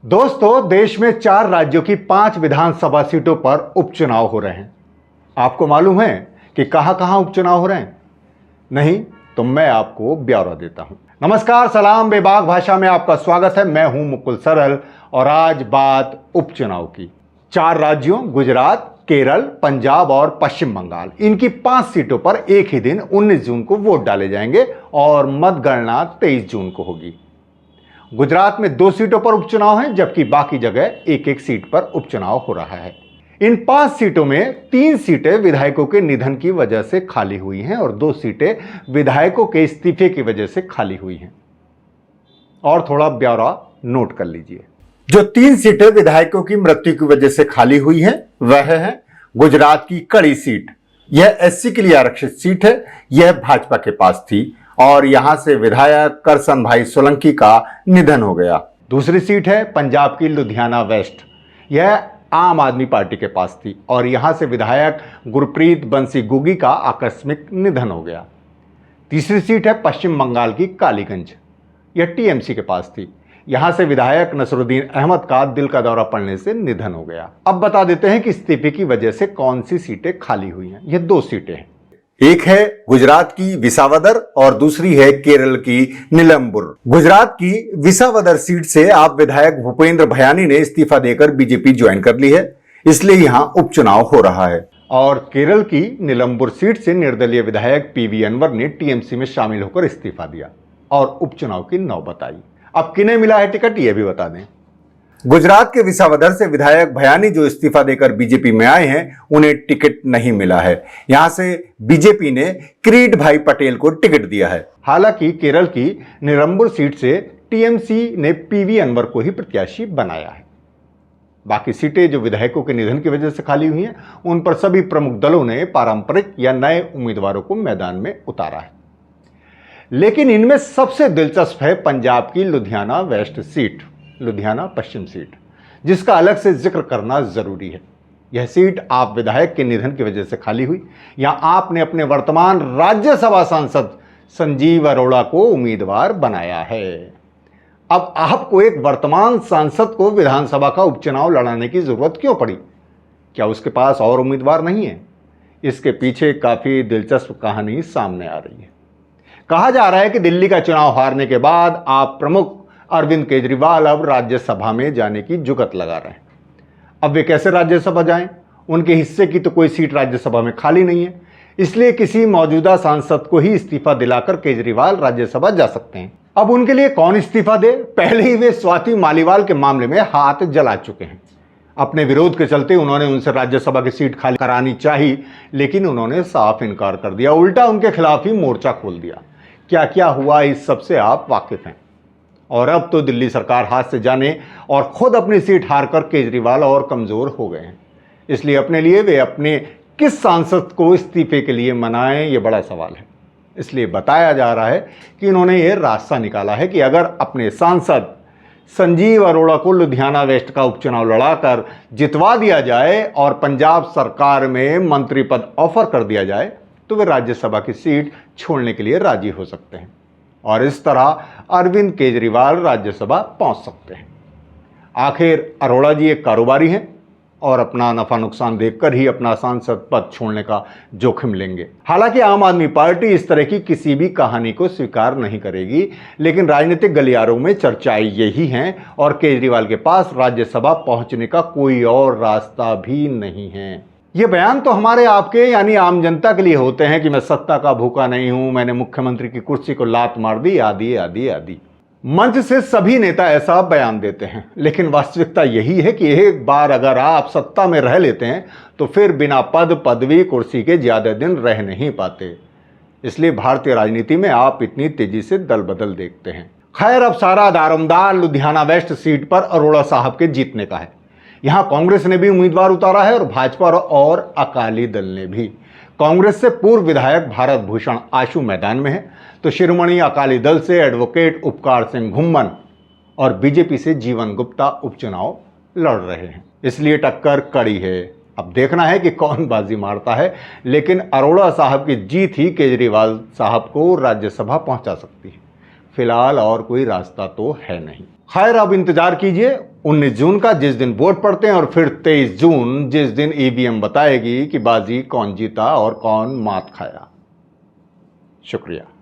दोस्तों, देश में 4 राज्यों की 5 विधानसभा सीटों पर उपचुनाव हो रहे हैं। आपको मालूम है कि कहां कहां उपचुनाव हो रहे हैं? नहीं तो मैं आपको ब्यौरा देता हूं। नमस्कार, सलाम, बेबाक भाषा में आपका स्वागत है। मैं हूं मुकुल सरल और आज बात उपचुनाव की। 4 राज्यों गुजरात, केरल, पंजाब और पश्चिम बंगाल, इनकी 5 सीटों पर एक ही दिन 19 जून को वोट डाले जाएंगे और मतगणना 23 जून को होगी। गुजरात में 2 सीटों पर उपचुनाव है, जबकि बाकी जगह एक एक सीट पर उपचुनाव हो रहा है। इन 5 सीटों में 3 सीटें विधायकों के निधन की वजह से खाली हुई हैं और 2 सीटें विधायकों के इस्तीफे की वजह से खाली हुई हैं। और थोड़ा ब्यौरा नोट कर लीजिए। जो 3 सीटें विधायकों की मृत्यु की वजह से खाली हुई हैं, वह है गुजरात की कड़ी सीट। यह एससी के लिए आरक्षित सीट है। यह भाजपा के पास थी और यहां से विधायक करसन भाई सोलंकी का निधन हो गया। दूसरी सीट है पंजाब की लुधियाना वेस्ट। यह आम आदमी पार्टी के पास थी और यहां से विधायक गुरप्रीत बंसी गुगी का आकस्मिक निधन हो गया। तीसरी सीट है पश्चिम बंगाल की कालीगंज। यह टीएमसी के पास थी। यहां से विधायक नसरुद्दीन अहमद का दिल का दौरा पड़ने से निधन हो गया। अब बता देते हैं कि इस्तीफे की वजह से कौन सी सीटें खाली हुई हैं। यह 2 सीटें हैं। एक है गुजरात की विसावदर और दूसरी है केरल की निलंबुर। गुजरात की विसावदर सीट से आप विधायक भूपेंद्र भयानी ने इस्तीफा देकर बीजेपी ज्वाइन कर ली है, इसलिए यहां उपचुनाव हो रहा है। और केरल की निलंबुर सीट से निर्दलीय विधायक पीवी अनवर ने टीएमसी में शामिल होकर इस्तीफा दिया और उपचुनाव की नौबत आई। अब किन्हें मिला है टिकट, यह भी बता दें। गुजरात के विसावदर से विधायक भयानी जो इस्तीफा देकर बीजेपी में आए हैं, उन्हें टिकट नहीं मिला है। यहां से बीजेपी ने किरीट भाई पटेल को टिकट दिया है। हालांकि केरल की निलंबुर सीट से टीएमसी ने पीवी अनवर को ही प्रत्याशी बनाया है। बाकी सीटें जो विधायकों के निधन की वजह से खाली हुई हैं, उन पर सभी प्रमुख दलों ने पारंपरिक या नए उम्मीदवारों को मैदान में उतारा है। लेकिन इनमें सबसे दिलचस्प है पंजाब की लुधियाना वेस्ट सीट, लुधियाना पश्चिम सीट, जिसका अलग से जिक्र करना जरूरी है। यह सीट आप विधायक के निधन की वजह से खाली हुई। यहां आपने अपने वर्तमान राज्यसभा सांसद संजीव अरोड़ा को उम्मीदवार बनाया है। अब आपको एक वर्तमान सांसद को विधानसभा का उपचुनाव लड़ाने की जरूरत क्यों पड़ी? क्या उसके पास और उम्मीदवार नहीं है? इसके पीछे काफी दिलचस्प कहानी सामने आ रही है। कहा जा रहा है कि दिल्ली का चुनाव हारने के बाद आप प्रमुख अरविंद केजरीवाल अब राज्यसभा में जाने की जुगत लगा रहे हैं। अब वे कैसे राज्यसभा जाएं? उनके हिस्से की तो कोई सीट राज्यसभा में खाली नहीं है, इसलिए किसी मौजूदा सांसद को ही इस्तीफा दिलाकर केजरीवाल राज्यसभा जा सकते हैं। अब उनके लिए कौन इस्तीफा दे? पहले ही वे स्वाति मालीवाल के मामले में हाथ जला चुके हैं। अपने विरोध के चलते उन्होंने उनसे राज्यसभा की सीट खाली करानी चाहिए, लेकिन उन्होंने साफ इनकार कर दिया। उल्टा उनके खिलाफ ही मोर्चा खोल दिया। क्या क्या हुआ इस सबसे आप वाकिफ हैं। और अब तो दिल्ली सरकार हाथ से जाने और खुद अपनी सीट हारकर केजरीवाल और कमजोर हो गए हैं। इसलिए अपने लिए वे अपने किस सांसद को इस्तीफे के लिए मनाएं, यह बड़ा सवाल है। इसलिए बताया जा रहा है कि इन्होंने यह रास्ता निकाला है कि अगर अपने सांसद संजीव अरोड़ा को लुधियाना वेस्ट का उपचुनाव लड़ाकर जितवा दिया जाए और पंजाब सरकार में मंत्री पद ऑफर कर दिया जाए, तो वे राज्यसभा की सीट छोड़ने के लिए राजी हो सकते हैं और इस तरह अरविंद केजरीवाल राज्यसभा पहुंच सकते हैं। आखिर अरोड़ा जी एक कारोबारी हैं और अपना नफा नुकसान देखकर ही अपना सांसद पद छोड़ने का जोखिम लेंगे। हालांकि आम आदमी पार्टी इस तरह की किसी भी कहानी को स्वीकार नहीं करेगी, लेकिन राजनीतिक गलियारों में चर्चाएं यही हैं और केजरीवाल के पास राज्यसभा पहुंचने का कोई और रास्ता भी नहीं है। ये बयान तो हमारे आपके यानी आम जनता के लिए होते हैं कि मैं सत्ता का भूखा नहीं हूं, मैंने मुख्यमंत्री की कुर्सी को लात मार दी, आदि आदि आदि। मंच से सभी नेता ऐसा बयान देते हैं, लेकिन वास्तविकता यही है कि एक बार अगर आप सत्ता में रह लेते हैं तो फिर बिना पद पदवी कुर्सी के ज्यादा दिन रह नहीं पाते। इसलिए भारतीय राजनीति में आप इतनी तेजी से दल बदल देखते हैं। खैर, अब सारा दारोमदार लुधियाना वेस्ट सीट पर अरोड़ा साहब के जीतने का है। यहां कांग्रेस ने भी उम्मीदवार उतारा है और भाजपा और अकाली दल ने भी। कांग्रेस से पूर्व विधायक भारत भूषण आशु मैदान में है, तो शिरोमणि अकाली दल से एडवोकेट उपकार सिंह घुम्मन और बीजेपी से जीवन गुप्ता उपचुनाव लड़ रहे हैं। इसलिए टक्कर कड़ी है। अब देखना है कि कौन बाजी मारता है, लेकिन अरोड़ा साहब की जीत ही केजरीवाल साहब को राज्यसभा पहुंचा सकती है। फिलहाल और कोई रास्ता तो है नहीं। खैर, अब इंतजार कीजिए 19 जून का, जिस दिन वोट पड़ते हैं, और फिर 23 जून जिस दिन ईवीएम बताएगी कि बाजी कौन जीता और कौन मात खाया। शुक्रिया।